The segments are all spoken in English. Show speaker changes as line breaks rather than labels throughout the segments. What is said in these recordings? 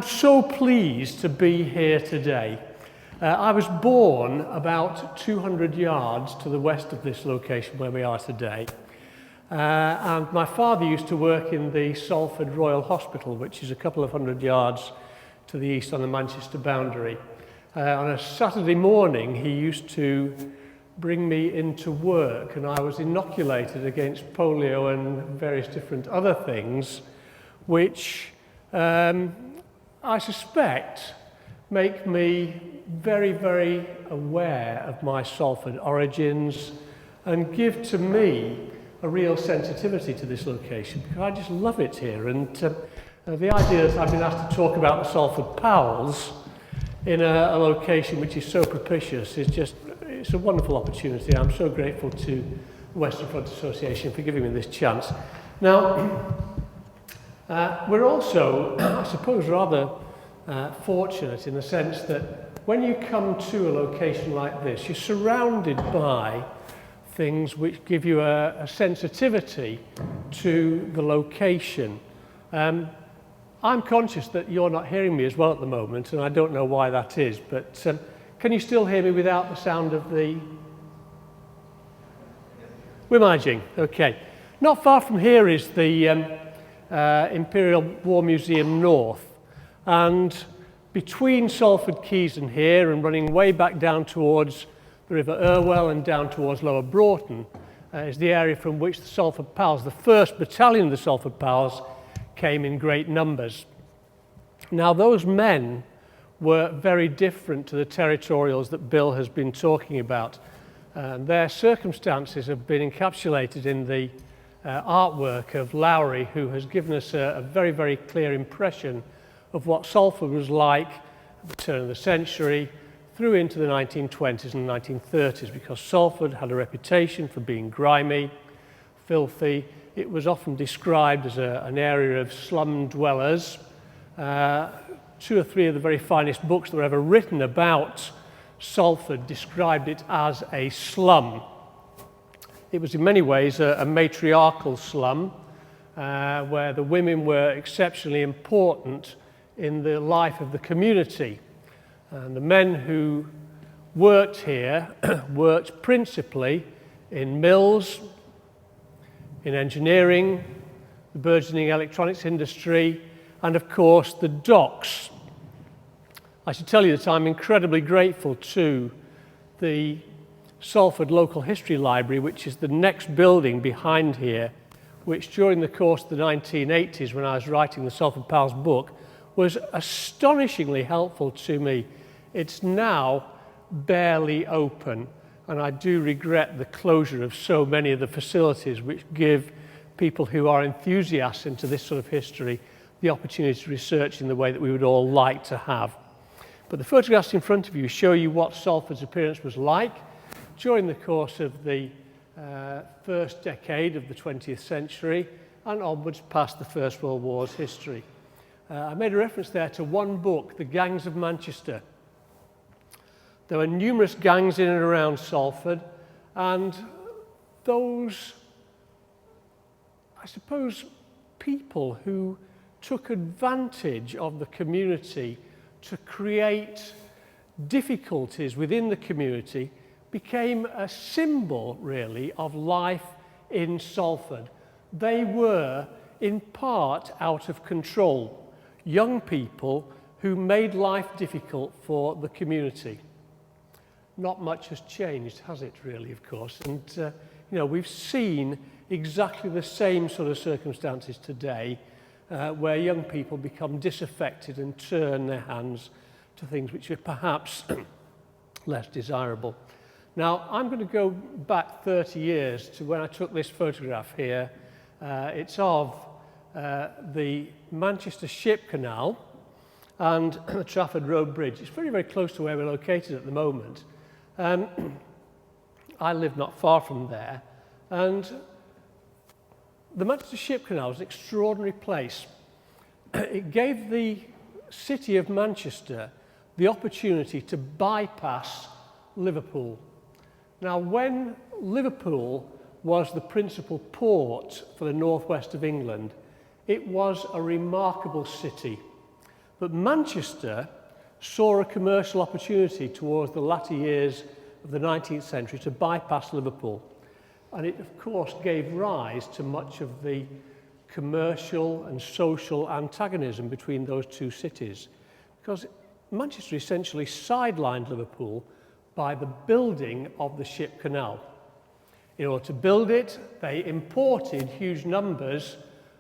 am so pleased to be here today. I was born about 200 yards to the west of this location where we are today. And my father used to work in the Salford Royal Hospital, which is a couple of hundred yards to the east on the Manchester boundary. On a Saturday morning, he used to bring me into work, and I was inoculated against polio and various different other things, which I suspect make me very, very aware of my Salford origins and give to me a real sensitivity to this location, because I just love it here. And the idea that I've been asked to talk about the Salford Pals in a location which is so propitious is just, it's a wonderful opportunity. I'm so grateful to the Western Front Association for giving me this chance. Now, we're also, I suppose, rather fortunate in the sense that when you come to a location like this, you're surrounded by things which give you a sensitivity to the location. I'm conscious that you're not hearing me as well at the moment, and I don't know why that is, but can you still hear me without the sound of the... We're managing, okay. Not far from here is the Imperial War Museum North, and between Salford Quays and here, and running way back down towards the River Irwell and down towards Lower Broughton, is the area from which the Salford Pals, the 1st battalion of the Salford Pals, came in great numbers. Now, those men were very different to the territorials that Bill has been talking about. Their circumstances have been encapsulated in the artwork of Lowry, who has given us a very, very clear impression of what Salford was like at the turn of the century through into the 1920s and 1930s, because Salford had a reputation for being grimy, filthy. It was often described as an area of slum dwellers. 2 or 3 of the very finest books that were ever written about Salford described it as a slum. It was in many ways a matriarchal slum where the women were exceptionally important in the life of the community. And the men who worked here worked principally in mills, in engineering, the burgeoning electronics industry, and of course the docks. I should tell you that I'm incredibly grateful to the Salford Local History Library, which is the next building behind here, which during the course of the 1980s, when I was writing the Salford Pals book, was astonishingly helpful to me. It's now barely open, and I do regret the closure of so many of the facilities which give people who are enthusiasts into this sort of history the opportunity to research in the way that we would all like to have. But the photographs in front of you show you what Salford's appearance was like during the course of the first decade of the 20th century and onwards past the First World War's history. I made a reference there to one book, The Gangs of Manchester. There were numerous gangs in and around Salford, and those, I suppose, people who took advantage of the community to create difficulties within the community became a symbol, really, of life in Salford. They were, in part, out of control. Young people who made life difficult for the community. Not much has changed, has it, really, of course? And, we've seen exactly the same sort of circumstances today where young people become disaffected and turn their hands to things which are perhaps less desirable. Now, I'm going to go back 30 years to when I took this photograph here. It's of the Manchester Ship Canal and the Trafford Road Bridge. It's very, very close to where we're located at the moment. I live not far from there, and the Manchester Ship Canal was an extraordinary place. It gave the city of Manchester the opportunity to bypass Liverpool. Now, when Liverpool was the principal port for the northwest of England, it was a remarkable city. But Manchester saw a commercial opportunity towards the latter years of the 19th century to bypass Liverpool. And it, of course, gave rise to much of the commercial and social antagonism between those two cities, because Manchester essentially sidelined Liverpool by the building of the ship canal. In order to build it, they imported huge numbers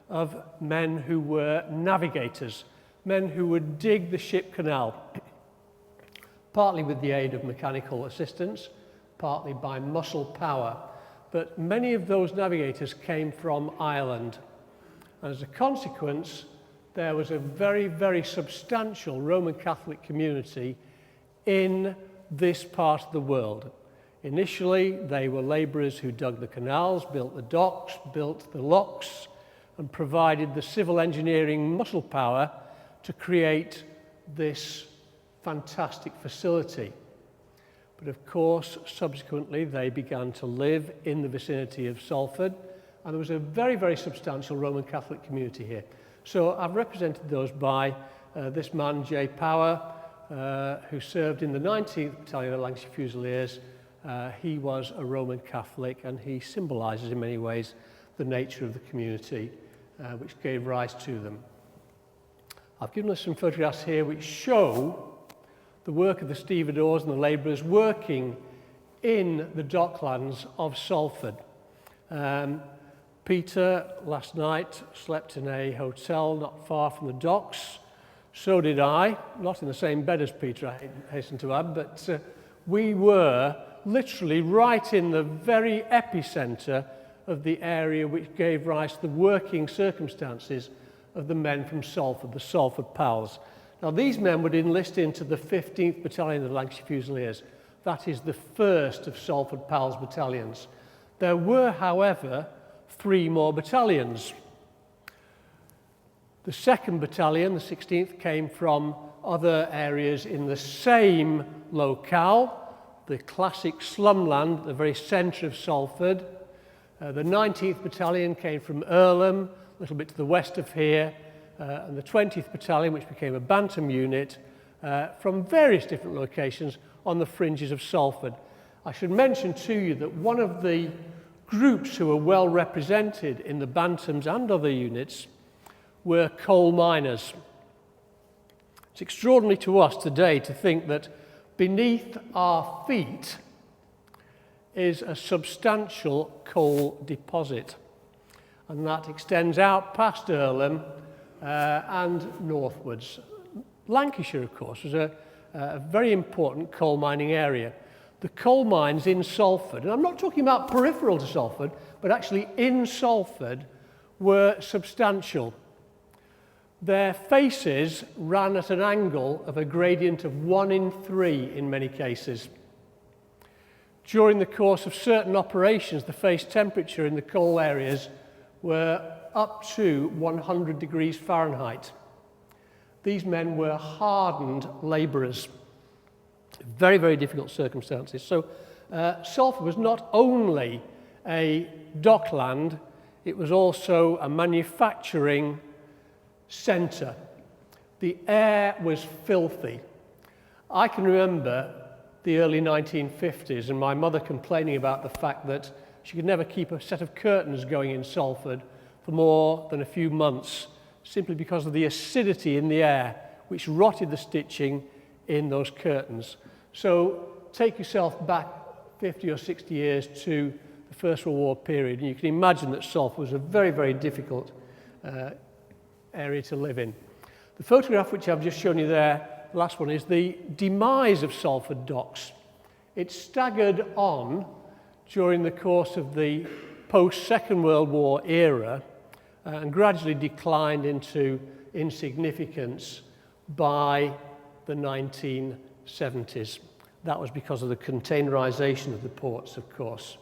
of men who were navigators, men who would dig the ship canal, partly with the aid of mechanical assistance, partly by muscle power. But many of those navigators came from Ireland. And as a consequence, there was a very, very substantial Roman Catholic community in this part of the world. Initially, they were labourers who dug the canals, built the docks, built the locks, and provided the civil engineering muscle power to create this fantastic facility. But of course, subsequently, they began to live in the vicinity of Salford, and there was a very, very substantial Roman Catholic community here. So I've represented those by this man, J. Power, who served in the 19th Battalion of Lancashire Fusiliers. He was a Roman Catholic, and he symbolises in many ways the nature of the community which gave rise to them. I've given us some photographs here which show the work of the stevedores and the labourers working in the docklands of Salford. Peter, last night, slept in a hotel not far from the docks. So did I, not in the same bed as Peter, I hasten to add, but we were literally right in the very epicentre of the area which gave rise to the working circumstances of the men from Salford, the Salford Pals. Now, these men would enlist into the 15th Battalion of the Lancashire Fusiliers. That is the first of Salford Pals battalions. There were, however, 3 more battalions. The 2nd Battalion, the 16th, came from other areas in the same locale, the classic slumland at the very centre of Salford. The 19th Battalion came from Earlham, a little bit to the west of here, and the 20th Battalion, which became a Bantam unit, from various different locations on the fringes of Salford. I should mention to you that one of the groups who were well represented in the Bantams and other units were coal miners. It's extraordinary to us today to think that beneath our feet is a substantial coal deposit, and that extends out past Earlham and northwards. Lancashire, of course, was a very important coal mining area. The coal mines in Salford, and I'm not talking about peripheral to Salford, but actually in Salford, were substantial. Their faces ran at an angle of a gradient of 1 in 3 in many cases. During the course of certain operations, the face temperature in the coal areas were up to 100 degrees Fahrenheit. These men were hardened labourers. Very, very difficult circumstances. So Salford was not only a dockland, it was also a manufacturing centre. The air was filthy. I can remember the early 1950s and my mother complaining about the fact that she could never keep a set of curtains going in Salford for more than a few months, simply because of the acidity in the air, which rotted the stitching in those curtains. So take yourself back 50 or 60 years to the First World War period, and you can imagine that Salford was a very, very difficult area to live in. The photograph which I've just shown you there, the last one, is the demise of Salford docks. It staggered on during the course of the post-Second World War era and gradually declined into insignificance by the 1970s. That was because of the containerization of the ports, of course.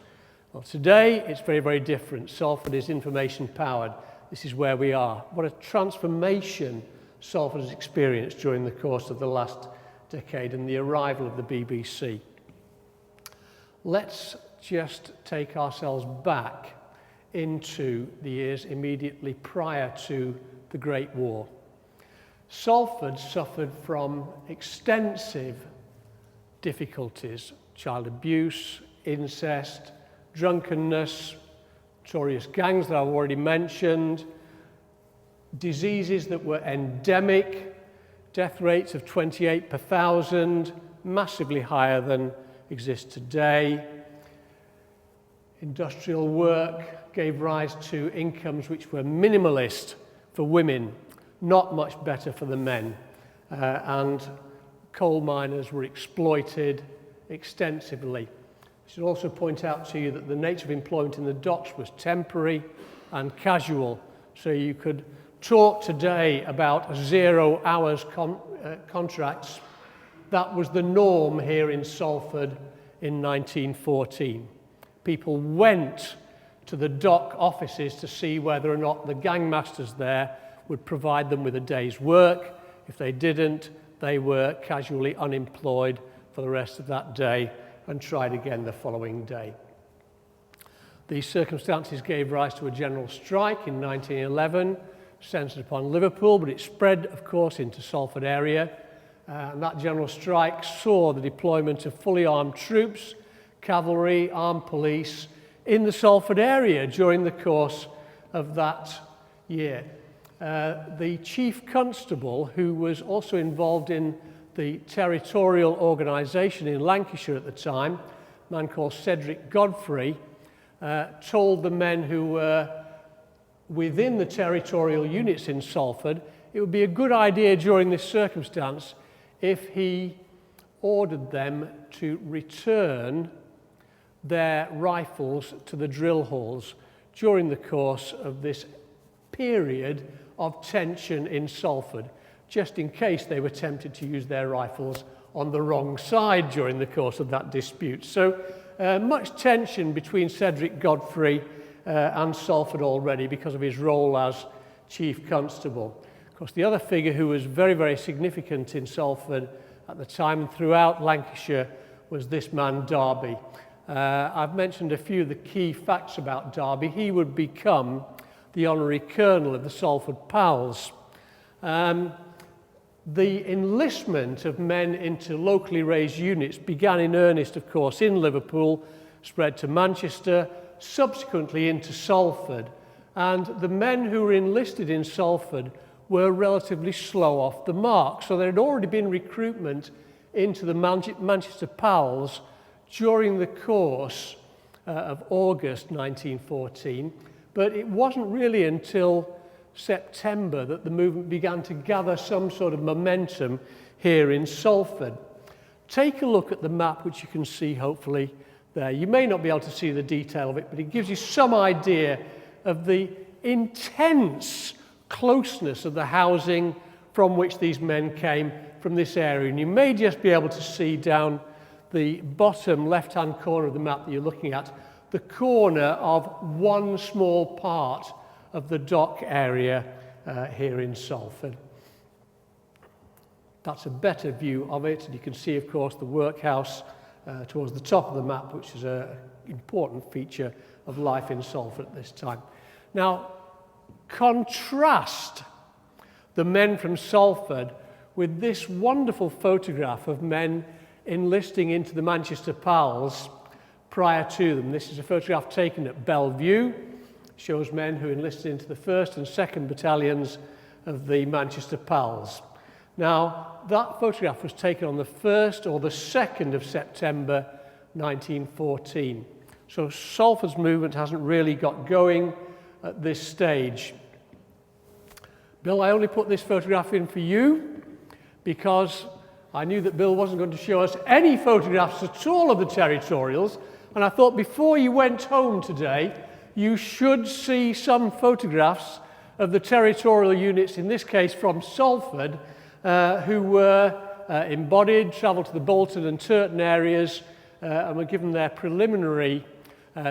Well, today, it's very, very different. Salford is information-powered. This is where we are. What a transformation Salford has experienced during the course of the last decade and the arrival of the BBC. Let's just take ourselves back into the years immediately prior to the Great War. Salford suffered from extensive difficulties: child abuse, incest, drunkenness, notorious gangs that I've already mentioned, diseases that were endemic, death rates of 28 per 1,000, massively higher than exist today. Industrial work gave rise to incomes which were minimalist for women, not much better for the men, and coal miners were exploited extensively. I should also point out to you that the nature of employment in the docks was temporary and casual, so you could talk today about 0 hours contracts. That was the norm here in Salford in 1914. People went to the dock offices to see whether or not the gangmasters there would provide them with a day's work. If they didn't, they were casually unemployed for the rest of that day and tried again the following day. These circumstances gave rise to a general strike in 1911, centred upon Liverpool, but it spread, of course, into Salford area. And that general strike saw the deployment of fully armed troops, cavalry, armed police in the Salford area during the course of that year. The chief constable, who was also involved in the territorial organisation in Lancashire at the time, a man called Cedric Godfrey, told the men who were within the territorial units in Salford it would be a good idea during this circumstance if he ordered them to return their rifles to the drill halls during the course of this period of tension in Salford, just in case they were tempted to use their rifles on the wrong side during the course of that dispute. So much tension between Cedric Godfrey and Salford already because of his role as Chief Constable. Of course, the other figure who was very, very significant in Salford at the time and throughout Lancashire was this man, Darby. I've mentioned a few of the key facts about Darby. He would become the honorary colonel of the Salford Pals. The enlistment of men into locally raised units began in earnest, of course, in Liverpool, spread to Manchester, subsequently into Salford. And the men who were enlisted in Salford were relatively slow off the mark. So there had already been recruitment into the Manchester Pals during the course of August 1914, but it wasn't really until September that the movement began to gather some sort of momentum here in Salford. Take a look at the map, which you can see hopefully there. You may not be able to see the detail of it, but it gives you some idea of the intense closeness of the housing from which these men came from this area. And you may just be able to see down the bottom left-hand corner of the map that you're looking at, the corner of one small part of the dock area here in Salford. That's a better view of it, and you can see, of course, the workhouse towards the top of the map, which is an important feature of life in Salford at this time. Now, contrast the men from Salford with this wonderful photograph of men enlisting into the Manchester Pals prior to them. This is a photograph taken at Bellevue. Shows men who enlisted into the 1st and 2nd battalions of the Manchester Pals. Now, that photograph was taken on the 1st or the 2nd of September 1914. So Salford's movement hasn't really got going at this stage. Bill, I only put this photograph in for you because I knew that Bill wasn't going to show us any photographs at all of the territorials, and I thought before you went home today, you should see some photographs of the territorial units, in this case from Salford, who were embodied, travelled to the Bolton and Turton areas, and were given their preliminary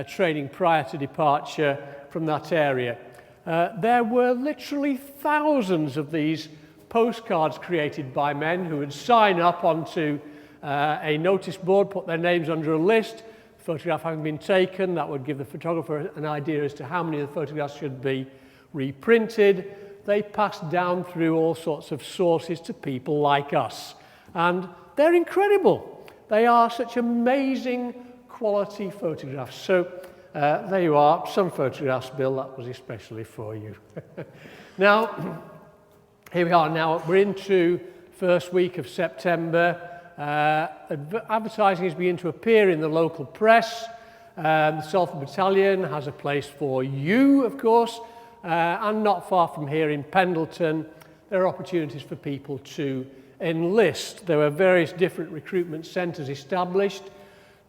training prior to departure from that area. There were literally thousands of these postcards created by men who would sign up onto a notice board, put their names under a list. Photograph having been taken, that would give the photographer an idea as to how many of the photographs should be reprinted. they pass down through all sorts of sources to people like us. And they're incredible. They are such amazing quality photographs. So there you are, some photographs, Bill, that was especially for you. Now, here we are now, we're into first week of September. Advertising is beginning to appear in the local press. The Salford Battalion has a place for you, of course, and not far from here in Pendleton, there are opportunities for people to enlist. There were various different recruitment centres established,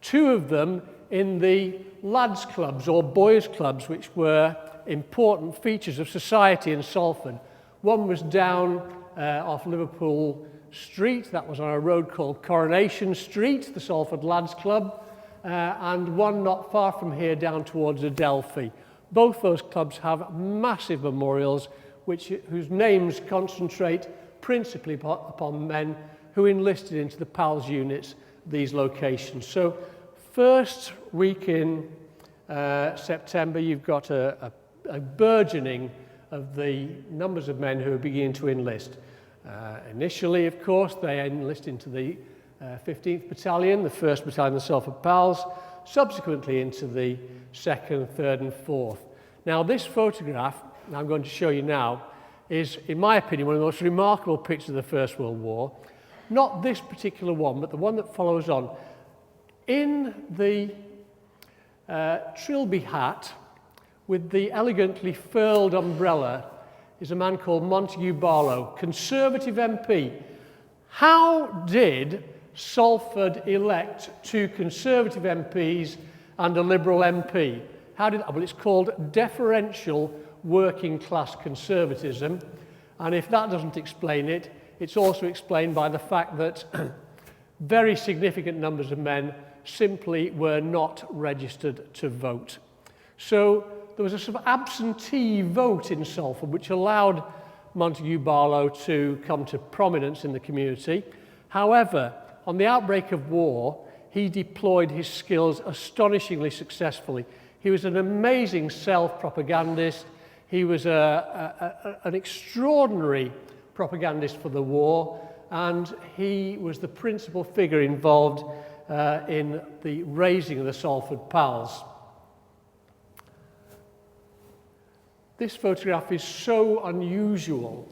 two of them in the lads' clubs or boys' clubs, which were important features of society in Salford. One was down off Liverpool Street, that was on a road called Coronation Street, the Salford Lads Club, and one not far from here down towards Adelphi. Both those clubs have massive memorials whose names concentrate principally upon men who enlisted into the Pals units, these locations. So first week in September, you've got a burgeoning of the numbers of men who are beginning to enlist. Initially, of course, they enlist into the 15th Battalion, the 1st Battalion, the Salford Pals, subsequently into the 2nd, 3rd and 4th. Now this photograph, I'm going to show you now, is, in my opinion, one of the most remarkable pictures of the First World War. Not this particular one, but the one that follows on. In the trilby hat, with the elegantly furled umbrella, is a man called Montague Barlow, Conservative MP. How did Salford elect two Conservative MPs and a Liberal MP? Well, it's called deferential working class conservatism, and if that doesn't explain it, it's also explained by the fact that very significant numbers of men simply were not registered to vote. So there was a sort of absentee vote in Salford which allowed Montague Barlow to come to prominence in the community. However, on the outbreak of war, he deployed his skills astonishingly successfully. He was an amazing self-propagandist. He was an extraordinary propagandist for the war, and he was the principal figure involved in the raising of the Salford Pals. This photograph is so unusual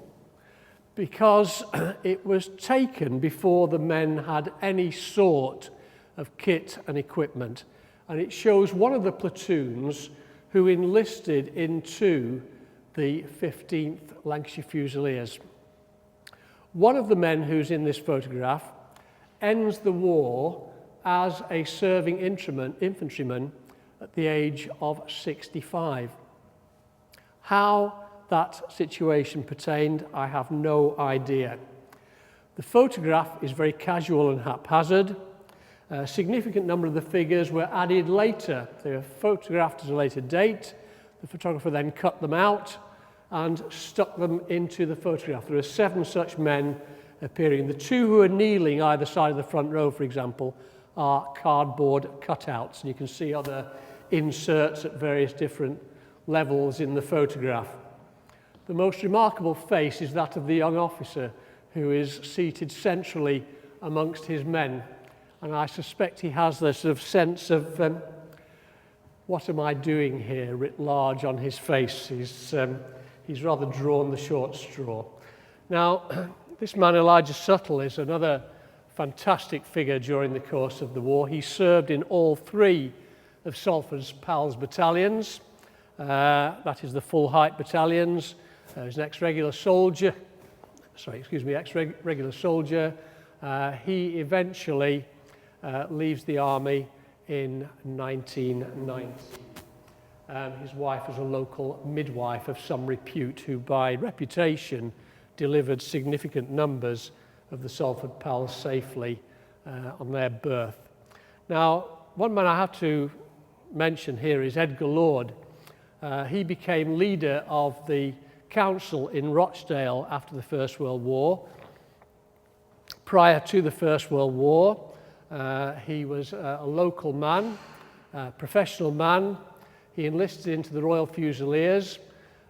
because it was taken before the men had any sort of kit and equipment, and it shows one of the platoons who enlisted into the 15th Lancashire Fusiliers. One of the men who's in this photograph ends the war as a serving infantryman at the age of 65. How that situation pertained, I have no idea. The photograph is very casual and haphazard. A significant number of the figures were added later. They were photographed at a later date. The photographer then cut them out and stuck them into the photograph. There are 7 such men appearing. The 2 who are kneeling either side of the front row, for example, are cardboard cutouts. And you can see other inserts at various different levels in the photograph. The most remarkable face is that of the young officer who is seated centrally amongst his men. And I suspect he has this sort of sense of what am I doing here writ large on his face. He's rather drawn the short straw. Now, this man Elijah Suttle is another fantastic figure during the course of the war. He served in all 3 of Salford's Pals battalions. That is the full height battalions. He's an ex-regular soldier. Ex-regular soldier. He eventually leaves the army in 1990. His wife was a local midwife of some repute who, by reputation, delivered significant numbers of the Salford Pals safely on their birth. Now, one man I have to mention here is Edgar Lord. He became leader of the council in Rochdale after the First World War. Prior to the First World War, he was a local man, a professional man. He enlisted into the Royal Fusiliers.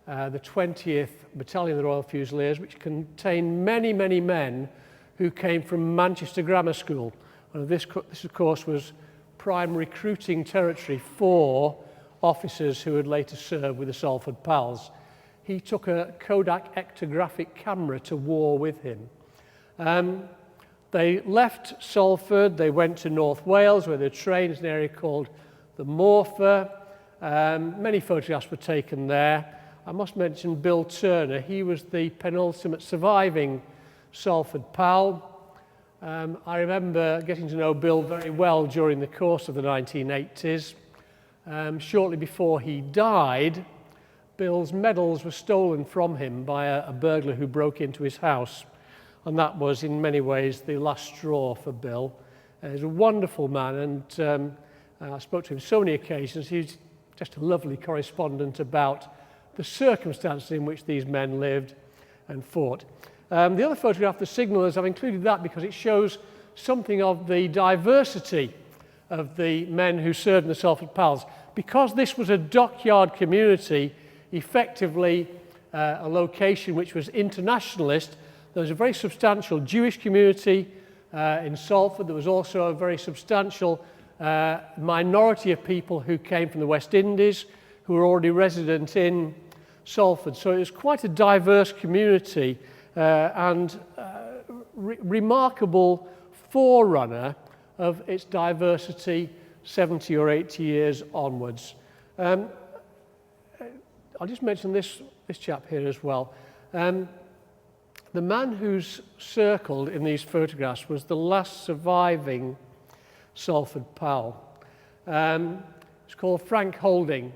the 20th Battalion of the Royal Fusiliers, which contained many, many men who came from Manchester Grammar School. And this of course, was prime recruiting territory for officers who would later serve with the Salford Pals. He took a Kodak ectographic camera to war with him. They left Salford, they went to North Wales, where they trained in an area called the Morpher. Many photographs were taken there. I must mention Bill Turner. He was the penultimate surviving Salford Pal. I remember getting to know Bill very well during the course of the 1980s. Shortly before he died, Bill's medals were stolen from him by a burglar who broke into his house. And that was, in many ways, the last straw for Bill. He's a wonderful man, and I spoke to him so many occasions. He's just a lovely correspondent about the circumstances in which these men lived and fought. The other photograph, the signallers, I've included that because it shows something of the diversity of the men who served in the Salford Pals. Because this was a dockyard community, effectively a location which was internationalist, there was a very substantial Jewish community in Salford. There was also a very substantial minority of people who came from the West Indies, who were already resident in Salford. So it was quite a diverse community and remarkable forerunner of its diversity 70 or 80 years onwards. I'll just mention this chap here as well. The man who's circled in these photographs was the last surviving Salford Pal. It's called Frank Holding.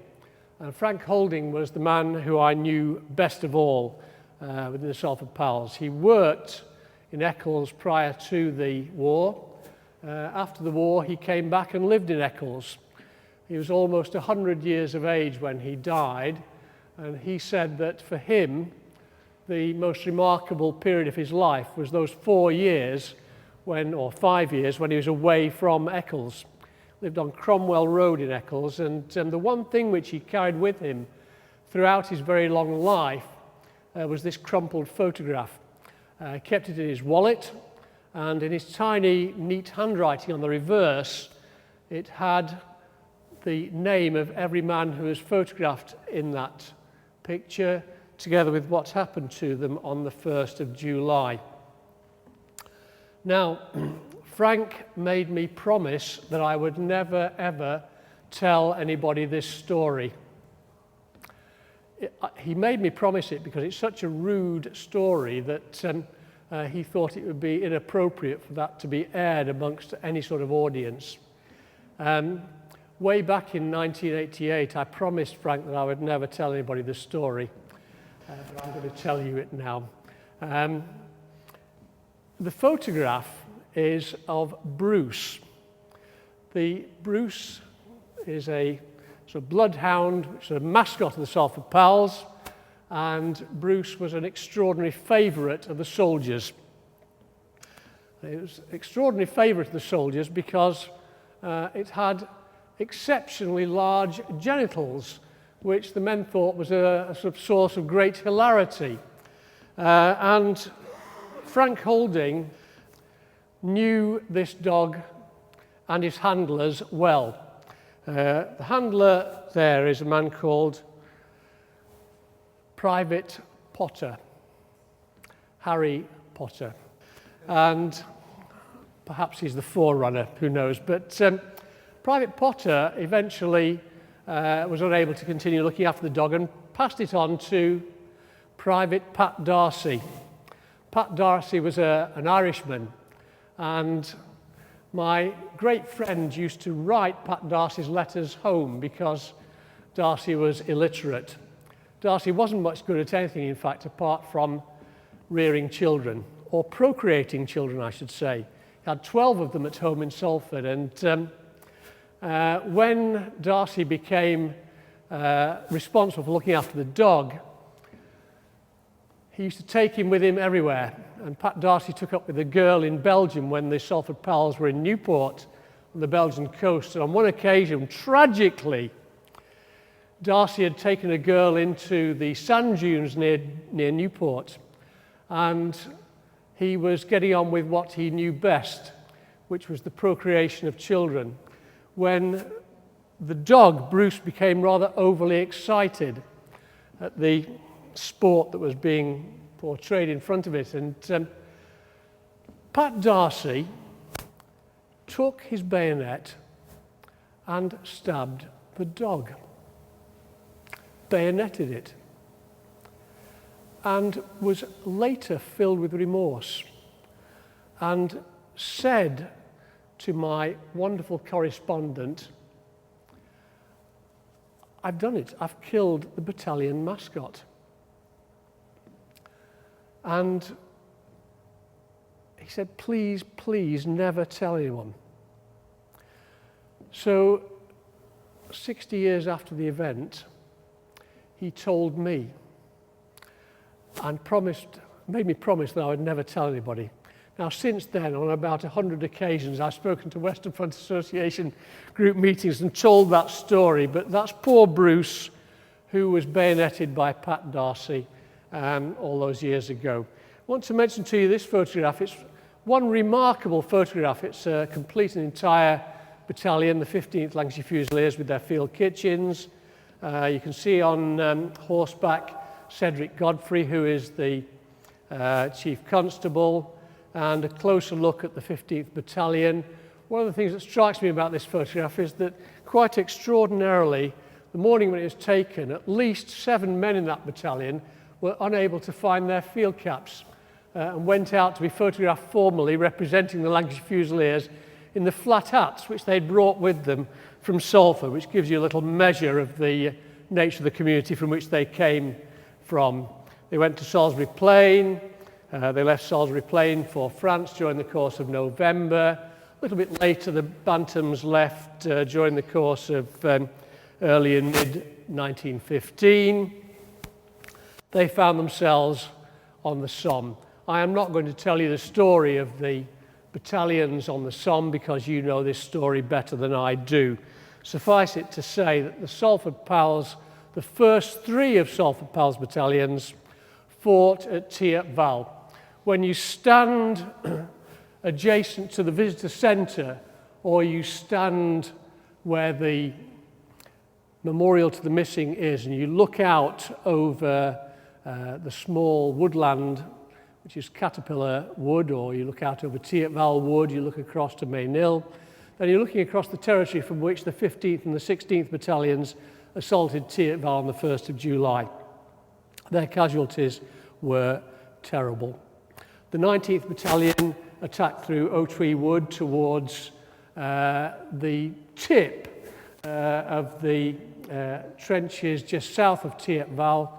Frank Holding was the man who I knew best of all within the Salford Pals. He worked in Eccles prior to the war. After the war, he came back and lived in Eccles. He was almost 100 years of age when he died, and he said that for him, the most remarkable period of his life was those 4 years or 5 years when he was away from Eccles. Lived on Cromwell Road in Eccles, and the one thing which he carried with him throughout his very long life was this crumpled photograph. He kept it in his wallet, and in his tiny, neat handwriting on the reverse, it had the name of every man who was photographed in that picture, together with what happened to them on the 1st of July. Now, Frank made me promise that I would never, ever tell anybody this story. He made me promise it because it's such a rude story that he thought it would be inappropriate for that to be aired amongst any sort of audience. Way back in 1988, I promised Frank that I would never tell anybody the story. But I'm going to tell you it now. The photograph is of Bruce. Bruce is a sort of bloodhound, which is a mascot of the Salford Pals, and Bruce was an extraordinary favourite of the soldiers. It was an extraordinary favourite of the soldiers because it had exceptionally large genitals, which the men thought was a sort of source of great hilarity. And Frank Holding knew this dog and his handlers well. The handler there is a man called Private Potter, Harry Potter. And perhaps he's the forerunner, who knows. But Private Potter eventually was unable to continue looking after the dog and passed it on to Private Pat Darcy. Pat Darcy was an Irishman, and my great friend used to write Pat Darcy's letters home because Darcy was illiterate. Darcy wasn't much good at anything, in fact, apart from rearing children, or procreating children, I should say. He had 12 of them at home in Salford, and when Darcy became responsible for looking after the dog, he used to take him with him everywhere. And Pat Darcy took up with a girl in Belgium when the Salford Pals were in Newport on the Belgian coast. And on one occasion, tragically, Darcy had taken a girl into the sand dunes near Newport, and he was getting on with what he knew best, which was the procreation of children, when the dog, Bruce, became rather overly excited at the sport that was being portrayed in front of it. And Pat Darcy took his bayonet and stabbed the dog, bayoneted it, and was later filled with remorse and said to my wonderful correspondent, "I've done it, I've killed the battalion mascot." And he said, "Please, please never tell anyone." So 60 years after the event, he told me and made me promise that I would never tell anybody. Now, since then, on about 100 occasions, I've spoken to Western Front Association group meetings and told that story, but that's poor Bruce, who was bayoneted by Pat Darcy all those years ago. I want to mention to you this photograph. It's one remarkable photograph. It's a complete and entire battalion, the 15th Lancashire Fusiliers, with their field kitchens. You can see on horseback Cedric Godfrey, who is the Chief Constable, and a closer look at the 15th Battalion. One of the things that strikes me about this photograph is that, quite extraordinarily, the morning when it was taken, at least 7 men in that battalion were unable to find their field caps and went out to be photographed formally representing the Lancashire Fusiliers in the flat hats which they'd brought with them from Salford, which gives you a little measure of the nature of the community from which they came from. They went to Salisbury Plain. They left Salisbury Plain for France during the course of November. A little bit later, the Bantams left during the course of early and mid-1915. They found themselves on the Somme. I am not going to tell you the story of the battalions on the Somme because you know this story better than I do. Suffice it to say that the Salford Pals, the first 3 of Salford Pals battalions, fought at Thiepval. When you stand adjacent to the visitor centre, or you stand where the memorial to the missing is, and you look out over the small woodland, which is Caterpillar Wood, or you look out over Thiepval Wood, you look across to Maynil, then you're looking across the territory from which the 15th and the 16th battalions assaulted Thiepval on the 1st of July. Their casualties were terrible. The 19th Battalion attacked through Otree Wood towards the tip of the trenches just south of Thiepval.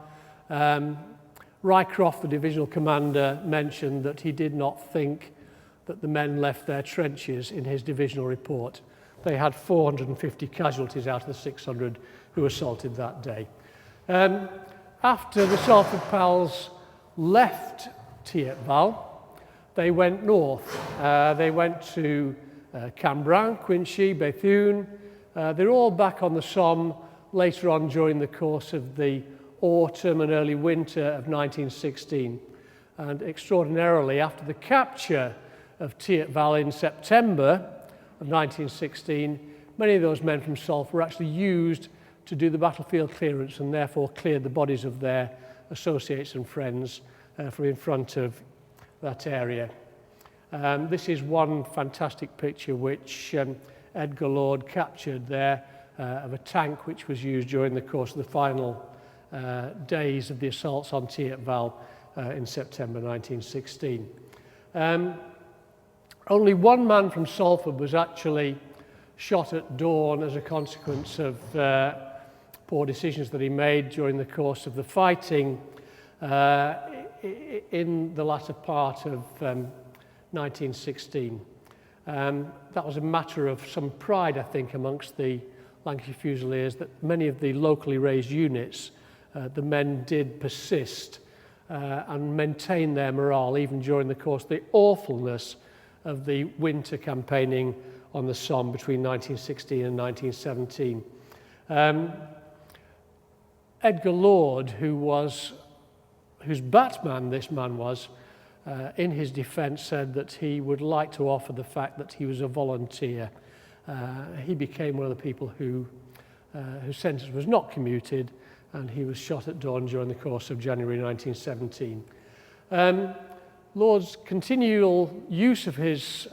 Rycroft, the divisional commander, mentioned that he did not think that the men left their trenches in his divisional report. They had 450 casualties out of the 600 who assaulted that day. After the Salford Pals left Thiepval, they went north. They went to Cambrai, Cuinchy, Bethune. They're all back on the Somme later on during the course of the autumn and early winter of 1916. And extraordinarily, after the capture of Thiepval in September of 1916, many of those men from Salford were actually used to do the battlefield clearance and therefore cleared the bodies of their associates and friends from in front of that area. This is one fantastic picture which Edgar Lord captured there of a tank which was used during the course of the final days of the assaults on Thiepval in September 1916. Only one man from Salford was actually shot at dawn as a consequence of poor decisions that he made during the course of the fighting in the latter part of 1916. That was a matter of some pride, I think, amongst the Lancashire Fusiliers, that many of the locally raised units, the men did persist and maintain their morale even during the course of the awfulness of the winter campaigning on the Somme between 1916 and 1917. Edgar Lord, whose batman this man was, in his defence said that he would like to offer the fact that he was a volunteer. He became one of the people whose sentence was not commuted, and he was shot at dawn during the course of January 1917. Lord's continual use of his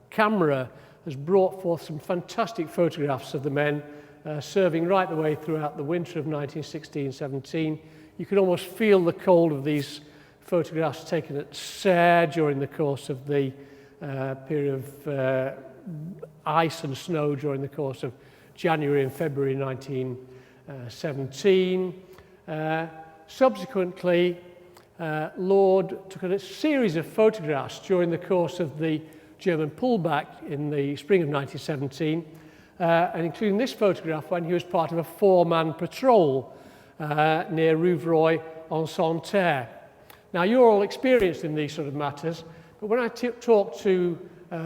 camera has brought forth some fantastic photographs of the men serving right the way throughout the winter of 1916-17. You can almost feel the cold of these photographs taken at Serre during the course of the period of ice and snow during the course of January and February 1917. Subsequently, Lord took a series of photographs during the course of the German pullback in the spring of 1917, and including this photograph when he was part of a four-man patrol near Rouvroy-en-Santerre. Now, you're all experienced in these sort of matters, but when I talk to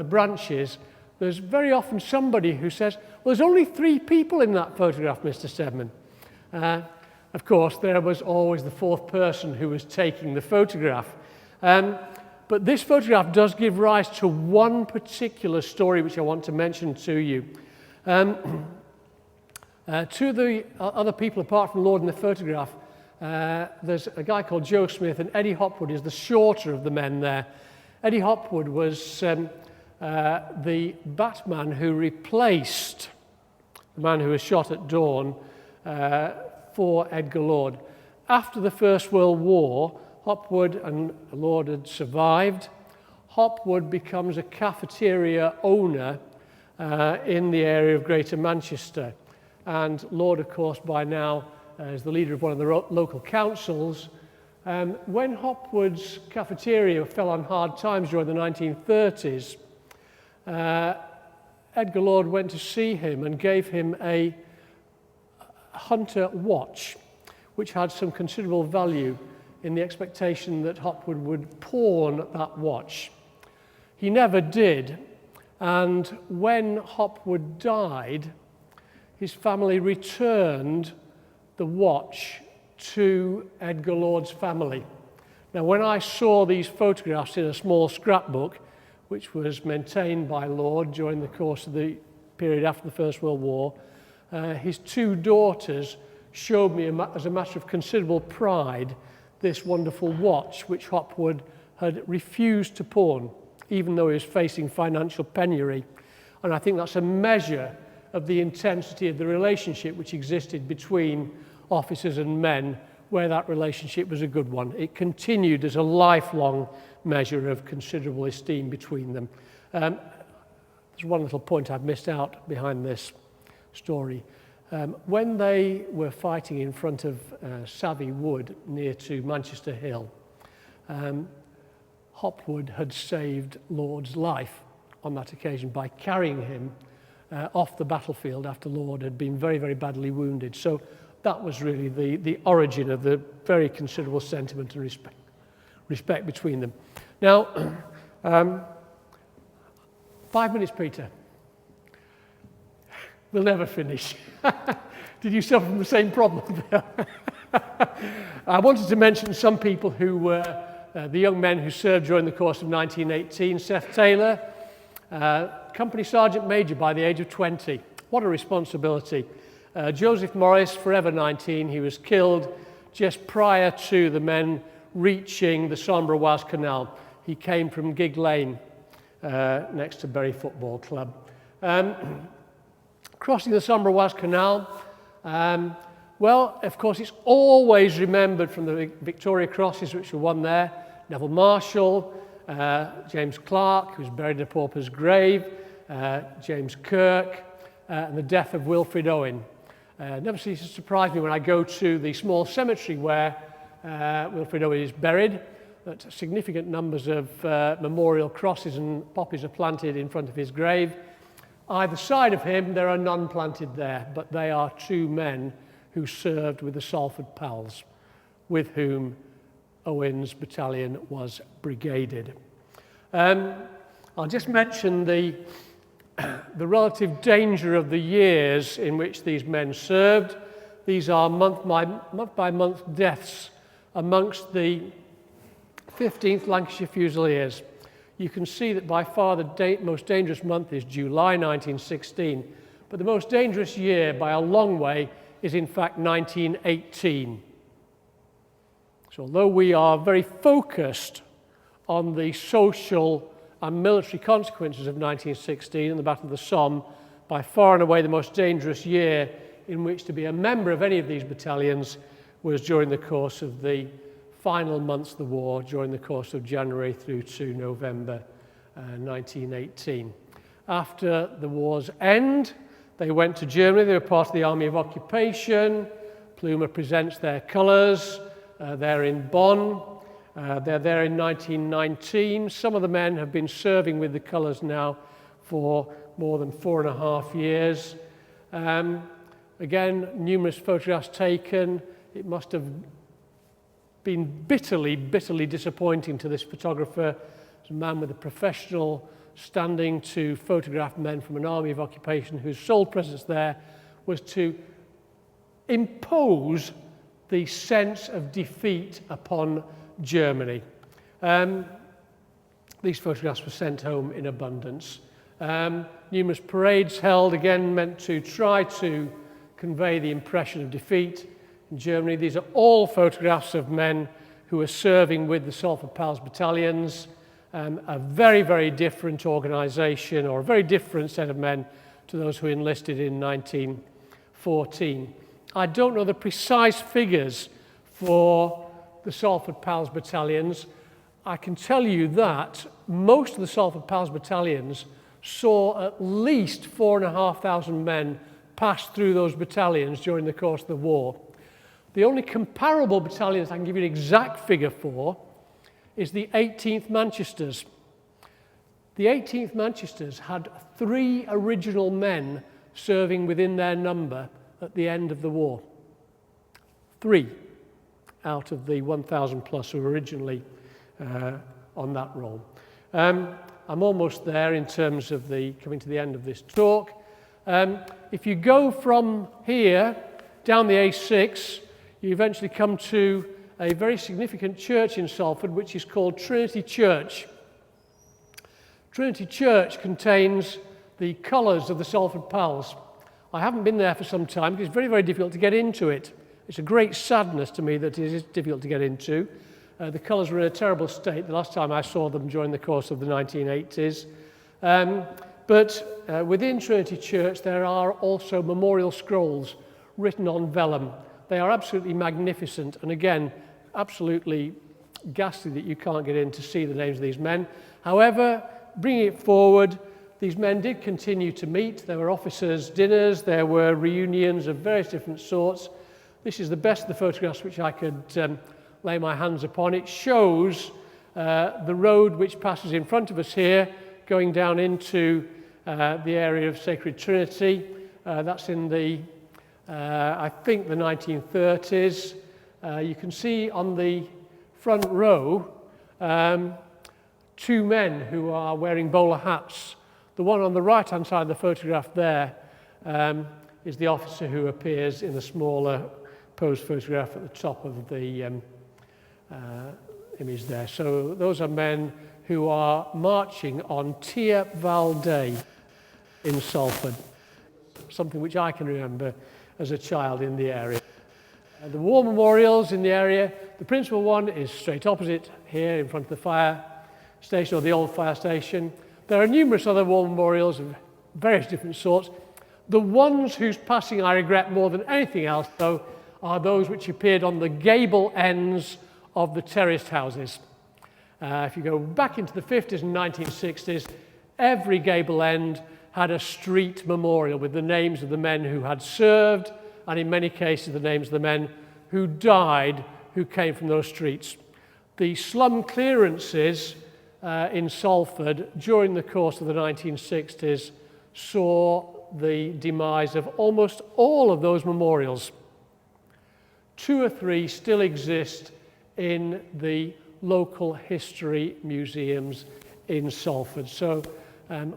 branches, there's very often somebody who says, well, there's only 3 people in that photograph, Mr. Stedman. Of course, there was always the 4th person who was taking the photograph. But this photograph does give rise to one particular story which I want to mention to you. To the other people apart from Lord in the photograph, there's a guy called Joe Smith, and Eddie Hopwood is the shorter of the men there. Eddie Hopwood was the batman who replaced the man who was shot at dawn for Edgar Lord. After the First World War, Hopwood and Lord had survived. Hopwood becomes a cafeteria owner in the area of Greater Manchester. And Lord, of course, by now is the leader of one of the local councils. When Hopwood's cafeteria fell on hard times during the 1930s, Edgar Lord went to see him and gave him a hunter watch, which had some considerable value in the expectation that Hopwood would pawn that watch. He never did, and when Hopwood died, his family returned the watch to Edgar Lord's family. Now, when I saw these photographs in a small scrapbook, which was maintained by Lord during the course of the period after the First World War, his 2 daughters showed me, as a matter of considerable pride, this wonderful watch, which Hopwood had refused to pawn, even though he was facing financial penury. And I think that's a measure of the intensity of the relationship which existed between officers and men, where that relationship was a good one. It continued as a lifelong measure of considerable esteem between them. There's one little point I've missed out behind this story. When they were fighting in front of Savvy Wood near to Manchester Hill, Hopwood had saved Lord's life on that occasion by carrying him off the battlefield after Lord had been very, very badly wounded. So that was really the origin of the very considerable sentiment and respect between them. Now, 5 minutes, Peter. We'll never finish. Did you suffer from the same problem there? I wanted to mention some people who were the young men who served during the course of 1918. Seth Taylor, Company Sergeant Major by the age of 20. What a responsibility. Joseph Morris, forever 19. He was killed just prior to the men reaching the Somme Canal. He came from Gig Lane, next to Bury Football Club. Crossing the Somme Canal, well, of course, it's always remembered from the Victoria Crosses, which were won there. Neville Marshall, James Clark, who was buried in a pauper's grave, James Kirk, and the death of Wilfred Owen. Never ceases to surprise me when I go to the small cemetery where Wilfred Owen is buried, that significant numbers of memorial crosses and poppies are planted in front of his grave. Either side of him, there are none planted there, but they are 2 men who served with the Salford Pals, with whom Owen's battalion was brigaded. I'll just mention the relative danger of the years in which these men served. these are month by month deaths amongst the 15th Lancashire Fusiliers. You can see that by far the most dangerous month is July 1916, but the most dangerous year by a long way is in fact 1918. So although we are very focused on the social and military consequences of 1916 and the Battle of the Somme, by far and away the most dangerous year in which to be a member of any of these battalions was during the course of the final months of the war, during the course of January through to November 1918. After the war's end, they went to Germany. They were part of the Army of Occupation. Plumer presents their colours. They're in Bonn. They're there in 1919. Some of the men have been serving with the colours now for more than 4.5 years. Again, numerous photographs taken. It must have been bitterly, bitterly disappointing to this photographer. There's a man with a professional standing to photograph men from an army of occupation whose sole presence there was to impose the sense of defeat upon Germany. These photographs were sent home in abundance. Numerous parades held, again meant to try to convey the impression of defeat in Germany. These are all photographs of men who are serving with the Salford Pals battalions, a very, very different organisation, or a very different set of men to those who enlisted in 1914. I don't know the precise figures for the Salford Pals battalions. I can tell you that most of the Salford Pals battalions saw at least 4,500 men pass through those battalions during the course of the war. The only comparable battalions I can give you an exact figure for is the 18th Manchesters. The 18th Manchesters had 3 original men serving within their number at the end of the war. 3 out of the 1,000 plus who were originally on that roll. I'm almost there in terms of coming to the end of this talk. If you go from here down the A6, you eventually come to a very significant church in Salford, which is called Trinity Church. Trinity Church contains the colours of the Salford Pals. I haven't been there for some time because it's very, very difficult to get into it. It's a great sadness to me that it is difficult to get into. The colours were in a terrible state the last time I saw them during the course of the 1980s. But within Trinity Church there are also memorial scrolls written on vellum. They are absolutely magnificent, and again, absolutely ghastly that you can't get in to see the names of these men. However, bringing it forward, these men did continue to meet. There were officers' dinners, there were reunions of various different sorts. This is the best of the photographs which I could lay my hands upon. It shows the road which passes in front of us here, going down into the area of Sacred Trinity. That's in the I think the 1930s. You can see on the front row 2 men who are wearing bowler hats. The one on the right-hand side of the photograph there is the officer who appears in the smaller posed photograph at the top of the image there. So those are men who are marching on Tir Val Day in Salford, something which I can remember as a child in the area. The war memorials in the area, the principal one is straight opposite here in front of the fire station, or the old fire station. There are numerous other war memorials of various different sorts. The ones whose passing I regret more than anything else, though, are those which appeared on the gable ends of the terraced houses. If you go back into the 50s and 1960s, every gable end had a street memorial with the names of the men who had served, and in many cases the names of the men who died who came from those streets. The slum clearances in Salford during the course of the 1960s saw the demise of almost all of those memorials. 2 or 3 still exist in the local history museums in Salford. So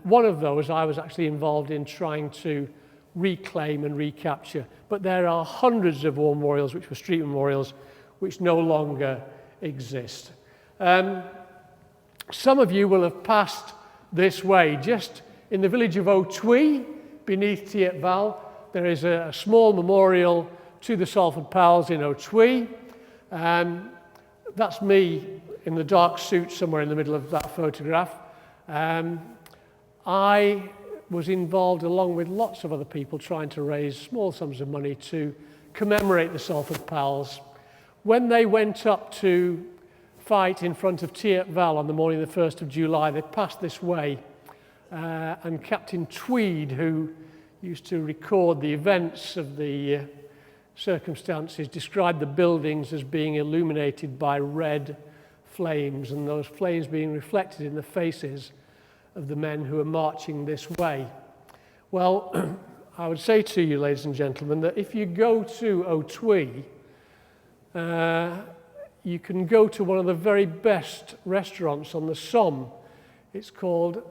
one of those I was actually involved in trying to reclaim and recapture. But there are hundreds of war memorials, which were street memorials, which no longer exist. Some of you will have passed this way. Just in the village of O'Twee, beneath Tiet Val, there is a small memorial to the Salford Pals in O'Twee. That's me in the dark suit somewhere in the middle of that photograph. I was involved, along with lots of other people, trying to raise small sums of money to commemorate the Salford Pals. When they went up to fight in front of Tiet Val on the morning of the 1st of July, they passed this way, and Captain Tweed, who used to record the events of the circumstances, described the buildings as being illuminated by red flames, and those flames being reflected in the faces of the men who are marching this way. Well, I would say to you, ladies and gentlemen, that if you go to O'Twee, you can go to one of the very best restaurants on the Somme. It's called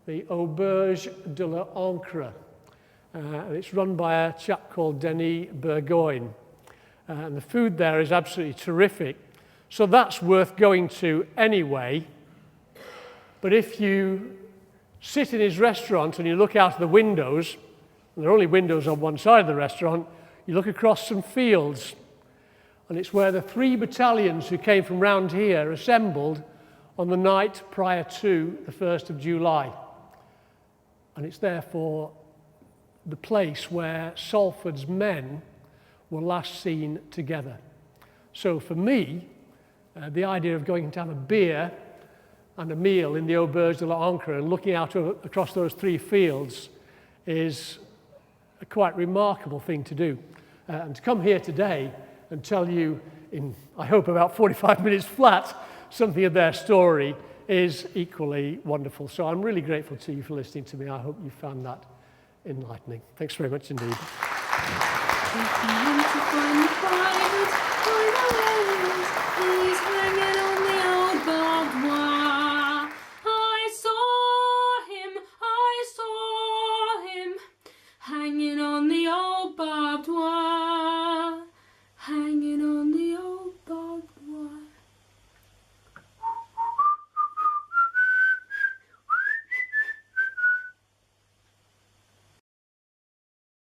the Auberge de l'Ancre, and it's run by a chap called Denis Burgoyne. And the food there is absolutely terrific. So that's worth going to anyway. But if you sit in his restaurant and you look out of the windows, and there are only windows on one side of the restaurant, you look across some fields, and it's where the 3 battalions who came from round here assembled on the night prior to the 1st of July. And it's therefore the place where Salford's men were last seen together. So for me, the idea of going to have a beer and a meal in the Auberge de l'Ancre and looking out across those 3 fields is a quite remarkable thing to do. And to come here today and tell you in, I hope, about 45 minutes flat, something of their story is equally wonderful. So I'm really grateful to you for listening to me. I hope you found that enlightening. Thanks very much indeed.